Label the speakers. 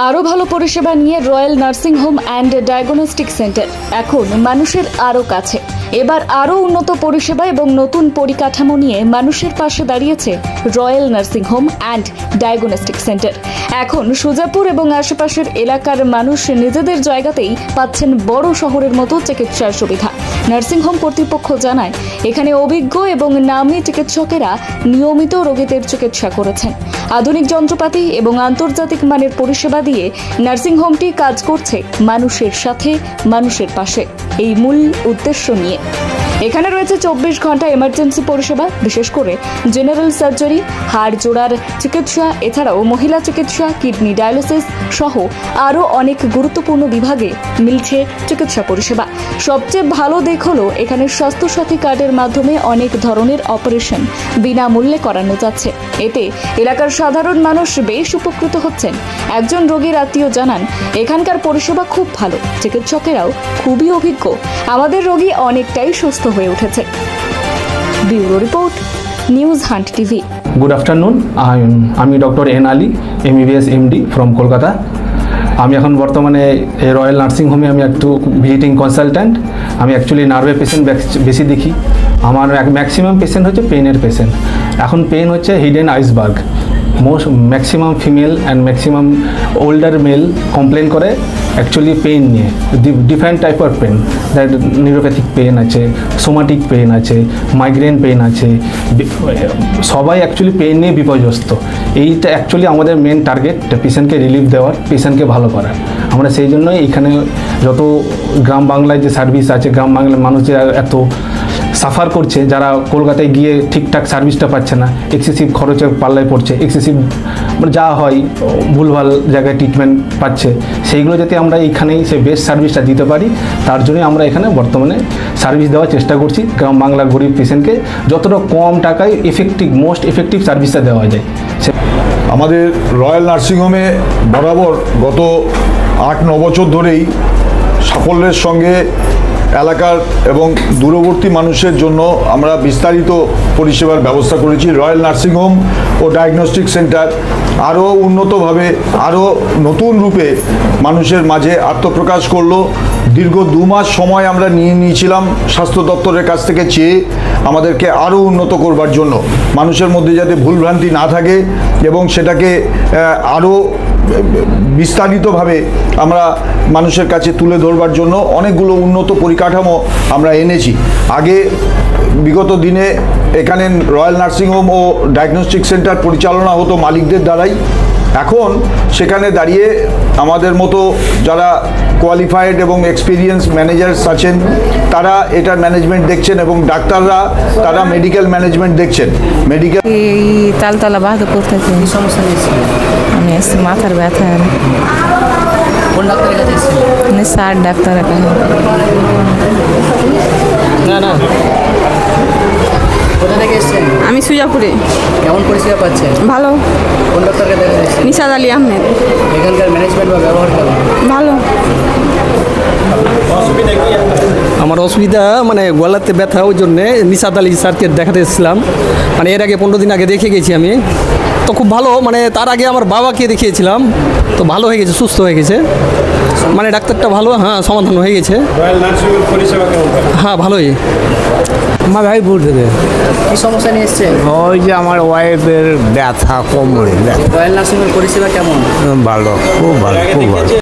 Speaker 1: আরও ভালো পরিষেবা নিয়ে royal nursing home and diagnostic centre এখন মানুষের আরও কাছে। এবার আরও উন্নত পরিষেবা এবং নতুন পরিকাঠামো নিয়ে মানুষের পাশে দাঁড়িয়েছে royal nursing home and diagnostic centre. এখন সুজাপুর এবং আশেপাশের এলাকার মানুষ নিজেদের জায়গাতেই পাচ্ছেন বড় শহরের মতো চিকিৎসার সুবিধা। নার্সিং হোম কর্তৃপক্ষ জানায়, এখানে অভিজ্ঞ এবং নামী চিকিৎসকেরা নিয়মিত রোগীদের চিকিৎসা করেছেন। আধুনিক যন্ত্রপাতি এবং আন্তর্জাতিক মানের পরিষেবা দিয়ে নার্সিং হোমটি কাজ করছে মানুষের সাথে, মানুষের পাশে, এই মূল উদ্দেশ্য নিয়ে। এখানে রয়েছে 24 ঘন্টা এমার্জেন্সি পরিষেবা, বিশেষ করে জেনারেল সার্জারি, হাড় জোড়ার চিকিৎসা, এছাড়াও মহিলা চিকিৎসা, কিডনি ডায়ালিসিস সহ আরও অনেক গুরুত্বপূর্ণ বিভাগে মিলছে চিকিৎসা পরিষেবা। সবচেয়ে ভালো দিক হলো এখানে স্বাস্থ্যসাথী কার্ডের মাধ্যমে অনেক ধরনের অপারেশন বিনামূল্যে করানো যাচ্ছে। এতে এলাকার সাধারণ মানুষ বেশ উপকৃত হচ্ছেন। একজন রোগীর আত্মীয় জানান, এখানকার পরিষেবা খুব ভালো, চিকিৎসকেরাও খুবই অভিজ্ঞ, আমাদের রোগী অনেকটাই সুস্থ হয়ে উঠেছে। Bureau report, news hunt TV.
Speaker 2: Good afternoon, আমি doctor N Ali, MBBS MD from Kolkata. আমি এখন বর্তমানে রয়্যাল নার্সিং হোমে আমি একটু ভিজিটিং কনসালট্যান্ট। আমি অ্যাকচুয়ালি নার্ভের পেশেন্ট বেশি দেখি। আমার ম্যাক্সিমাম পেশেন্ট হচ্ছে পেনের পেশেন্ট। এখন পেন হচ্ছে hidden iceberg. Maximum female and maximum older male complain করে অ্যাকচুয়ালি পেন নিয়ে, different type of pain, that neuropathic pain আছে, সোমাটিক পেন আছে, মাইগ্রেন পেন আছে। সবাই অ্যাকচুয়ালি পেন নিয়ে বিপর্যস্ত। এইটা অ্যাকচুয়ালি আমাদের মেন টার্গেট, পেশেন্টকে রিলিফ দেওয়ার, পেশেন্টকে ভালো করার। আমরা সেই জন্যই এখানে যত গ্রাম বাংলায় যে সার্ভিস আছে, গ্রাম বাংলার মানুষ যে এত সাফার করছে, যারা কলকাতায় গিয়ে ঠিকঠাক সার্ভিসটা পাচ্ছে না, এক্সেসিভ খরচের পাল্লায় পড়ছে, এক্সেসিভ মানে যা হয় ভুলভাল জায়গায় ট্রিটমেন্ট পাচ্ছে, সেইগুলো যাতে আমরা এইখানেই সেই বেস্ট সার্ভিসটা দিতে পারি, তার জন্যই আমরা এখানে বর্তমানে সার্ভিস দেওয়ার চেষ্টা করছি। গ্রাম বাংলার গরিব পেশেন্টকে যতটা কম টাকায় মোস্ট এফেক্টিভ সার্ভিসটা দেওয়া যায়।
Speaker 3: আমাদের রয়্যাল নার্সিংহোমে বরাবর গত 8-9 বছর ধরেই সাফল্যের সঙ্গে এলাকার এবং দূরবর্তী মানুষের জন্য আমরা বিস্তারিত পরিষেবার ব্যবস্থা করেছি। রয়্যাল নার্সিংহোম ও ডায়াগনস্টিক সেন্টার আরও উন্নতভাবে, আরও নতুন রূপে মানুষের মাঝে আত্মপ্রকাশ করলো। দীর্ঘ 2 মাস সময় আমরা নিয়েছিলাম স্বাস্থ্য দপ্তরের কাছ থেকে চেয়ে আমাদেরকে আরও উন্নত করবার জন্য, মানুষের মধ্যে যাতে ভুলভ্রান্তি না থাকে এবং সেটাকে আরও বিস্তারিতভাবে আমরা মানুষের কাছে তুলে ধরবার জন্য অনেকগুলো উন্নত পরিকাঠামো আমরা এনেছি। আগে বিগত দিনে এখানে রয়্যাল নার্সিংহোম ও ডায়াগনস্টিক সেন্টার পরিচালনা হতো মালিকদের দ্বারাই। এখন সেখানে দাঁড়িয়ে আমাদের মতো যারা কোয়ালিফাইড এবং এক্সপিরিয়েন্স ম্যানেজার্স আছেন, তারা এটার ম্যানেজমেন্ট দেখছেন এবং ডাক্তাররা তারা মেডিকেল ম্যানেজমেন্ট দেখছেন। মেডিকেল
Speaker 4: এই তালতলা বাহাদুরপুর থেকে
Speaker 5: সমস্যা নিয়েছিল,
Speaker 4: আমি এসেছি মাথার ব্যথা।
Speaker 5: কোন ডাক্তারের কাছে এসেছিলেন?
Speaker 4: স্যার ডাক্তারের কাছে।
Speaker 5: না কোথা থেকে এসেছেন?
Speaker 4: আমি সুজাপুরে।
Speaker 5: কেমন পরিষেবা পাচ্ছেন?
Speaker 4: ভালো।
Speaker 5: কোন ডাক্তারকে দেখাচ্ছেন?
Speaker 4: নিশাদ আলী আহমেদ।
Speaker 5: এখানকার ম্যানেজমেন্ট বা ব্যবহার কেমন?
Speaker 4: ভালো।
Speaker 6: আমার অসুবিধা মানে গলাতে ব্যথা, ওই জন্যে নিশাদ আলী স্যারকে দেখাতে এসেছিলাম। মানে এর আগে 15 দিন আগে দেখে গেছি আমি, তো খুব ভালো। মানে তার আগে আমার বাবাকে দেখিয়েছিলাম, তো ভালো হয়ে গেছে, সুস্থ হয়ে গেছে। মানে ডাক্তারটা ভালো, হ্যাঁ, সমাধান হয়ে গেছে। হ্যাঁ, ভালোই।
Speaker 7: আমার ভাইপুর থেকে।
Speaker 5: কি সমস্যা নিয়ে এসেছেন?
Speaker 7: ওই যে আমার ওয়াইফের ব্যথা, কোমরে।
Speaker 5: রয়্যাল নার্সিংহোমের পরিষেবা কেমন?
Speaker 7: ভালো, খুব ভালো, খুব ভালো।